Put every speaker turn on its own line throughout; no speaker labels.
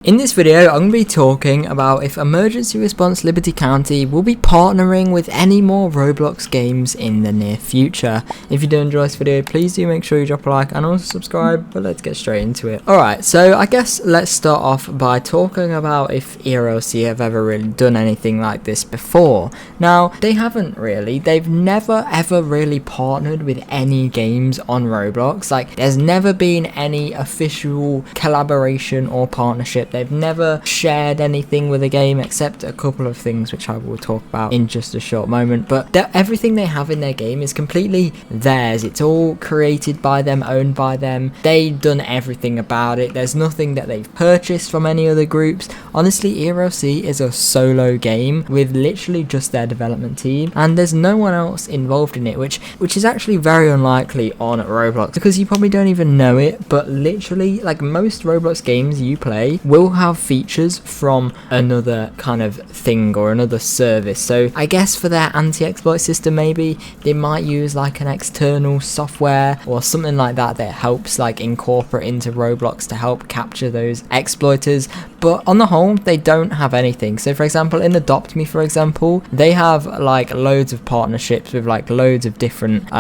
In this video, I'm going to be talking about if Emergency Response Liberty County will be partnering with any more Roblox games in the near future. If you do enjoy this video, please do make sure you drop a like and also subscribe, but let's get straight into it. Alright, so I guess let's start off by talking about if ERLC have ever really done anything like this before. Now, they haven't really. They've never ever really partnered with any games on Roblox. Like, there's never been any official collaboration or partnership. They've never shared anything with a game except a couple of things which I will talk about in just a short moment, but everything they have in their game is completely theirs. It's all created by them, owned by them. They've done everything about it. There's nothing that they've purchased from any other groups. Honestly, ERLC is a solo game with literally just their development team, and there's no one else involved in it, which is actually very unlikely on Roblox, because you probably don't even know it, but literally, like, most Roblox games you play will have features from another kind of thing or another service. So I guess for their anti-exploit system, maybe they might use like an external software or something like that that helps like incorporate into Roblox to help capture those exploiters. But on the whole, they don't have anything. So for example, in Adopt Me, for example, they have like loads of partnerships with like loads of different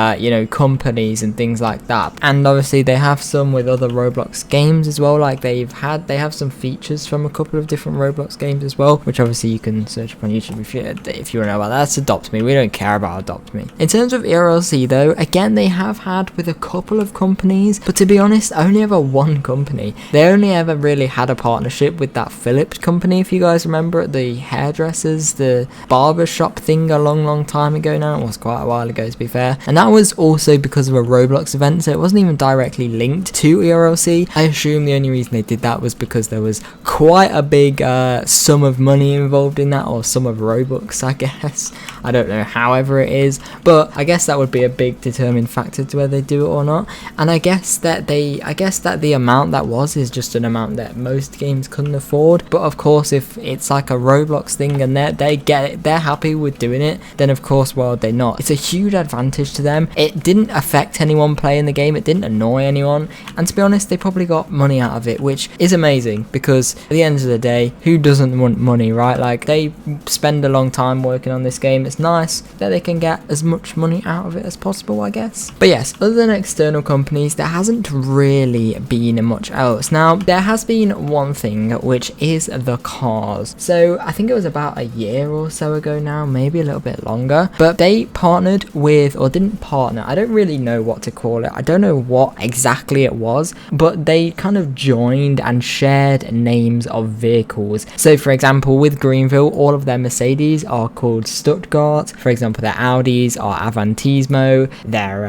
companies and things like that. And obviously they have some with other Roblox games as well. Like they have some features from a couple of different Roblox games as well, which obviously you can search up on YouTube if you want to know about that. That's Adopt Me. We don't care about Adopt Me. In terms of ERLC though, again, they have had with a couple of companies, but to be honest, only ever one company. They only ever really had a partnership with that Philips company, if you guys remember, the hairdressers, the barber shop thing a long time ago now. It was quite a while ago, to be fair, and that was also because of a Roblox event, so it wasn't even directly linked to ERLC. I assume the only reason they did that was because there was quite a big sum of money involved in that, or sum of Robux, I guess. I don't know, however it is, but I guess that would be a big determining factor to whether they do it or not. And I guess that the amount that was is just an amount that most games couldn't afford. But of course, if it's like a Roblox thing and they get it, they're happy with doing it, then of course, well, they're not. It's a huge advantage to them. It didn't affect anyone playing the game. It didn't annoy anyone, and to be honest, they probably got money out of it, which is amazing, because at the end of the day, who doesn't want money, right? Like, they spend a long time working on this game. It's nice that they can get as much money out of it as possible, I guess. But yes, other than external companies, there hasn't really been much else. Now, there has been one thing, which is the cars. So I think it was about a year or so ago now, maybe a little bit longer, but they partnered with, or didn't partner, I don't really know what to call it. I don't know what exactly it was, but they kind of joined and shared names of vehicles. So for example, with Greenville, all of their Mercedes are called Stuttgart. For example, their Audis are Avantismo. Their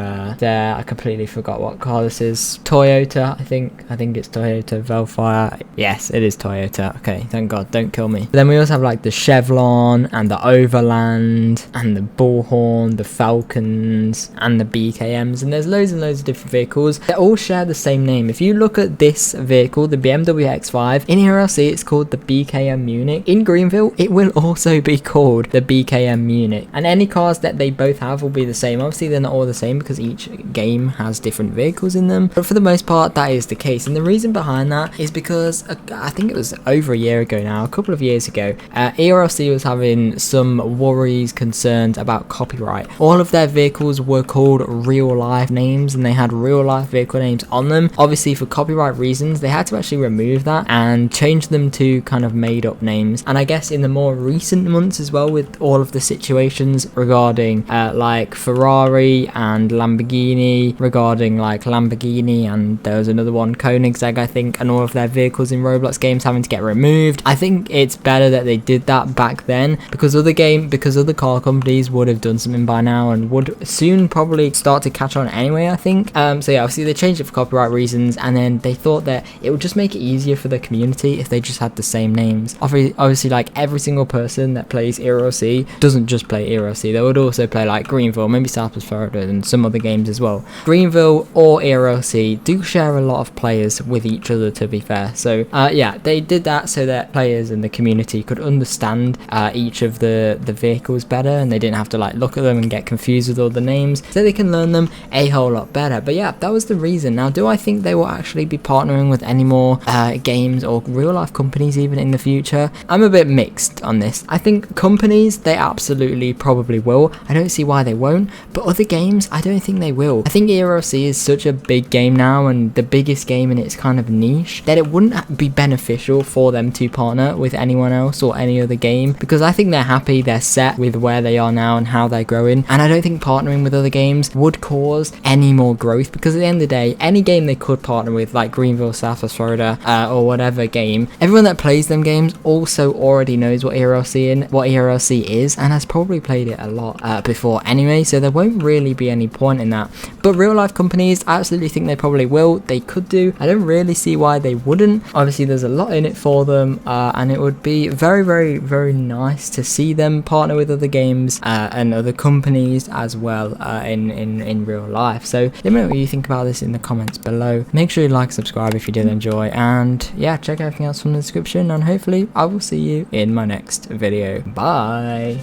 I completely forgot what car this is. Toyota, I think it's Toyota Velfire. Yes, it is Toyota. Okay, thank God, don't kill me. But then we also have like the Chevron and the Overland and the Bullhorn, the Falcons and the BKMs, and there's loads and loads of different vehicles. They all share the same name. If you look at this vehicle, the BMW X5, in ERLC it's called the BKM Munich. In Greenville, it will also be called the BKM Munich, and any cars that they both have will be the same. Obviously they're not all the same because each game has different vehicles in them, but for the most part that is the case. And the reason behind that is because I think it was over a year ago now, a couple of years ago, ERLC was having some worries, concerns about copyright. All of their vehicles were called real life names, and they had real life vehicle names on them. Obviously for copyright reasons, they had to actually remove that and change them to kind of made up names. And I guess in the more recent months as well, with all of the situations regarding like Ferrari and Lamborghini, regarding like Lamborghini, and there was another one, Koenigsegg, I think, and all of their vehicles in Roblox games having to get removed. I think it's better that they did that back then, because other car companies would have done something by now and would soon probably start to catch on anyway, I think. So yeah, obviously they changed it for copyright reasons, and then they thought that it would just make it easier for the community if they just had the same names. Obviously, like, every single person that plays ERLC doesn't just play ERLC. They would also play like Greenville, maybe Southwest Florida, and some other games as well. Greenville or ERLC do share a lot of players with each other, to be fair. So yeah, they did that so that players in the community could understand each of the vehicles better, and they didn't have to like look at them and get confused with all the names, so they can learn them a whole lot better. But yeah, that was the reason. Now, do I think they will actually be partnering with any more games games or real life companies even in the future? I'm a bit mixed on this. I think companies, they absolutely probably will. I don't see why they won't, but other games, I don't think they will. I think ERLC is such a big game now and the biggest game in its kind of niche that it wouldn't be beneficial for them to partner with anyone else or any other game, because I think they're happy, they're set with where they are now and how they're growing, and I don't think partnering with other games would cause any more growth, because at the end of the day, any game they could partner with, like Greenville, Southwest Florida, or whatever game, everyone that plays them games also already knows what ERLC is and has probably played it a lot before anyway, so there won't really be any point in that. But real life companies, I absolutely think they probably will. They could do. I don't really see why they wouldn't. Obviously there's a lot in it for them, and it would be very, very, very nice to see them partner with other games and other companies as well in real life. So let me know what you think about this in the comments below. Make sure you like, subscribe if you did enjoy, and yeah, check everything else from the description, and hopefully I will see you in my next video. Bye.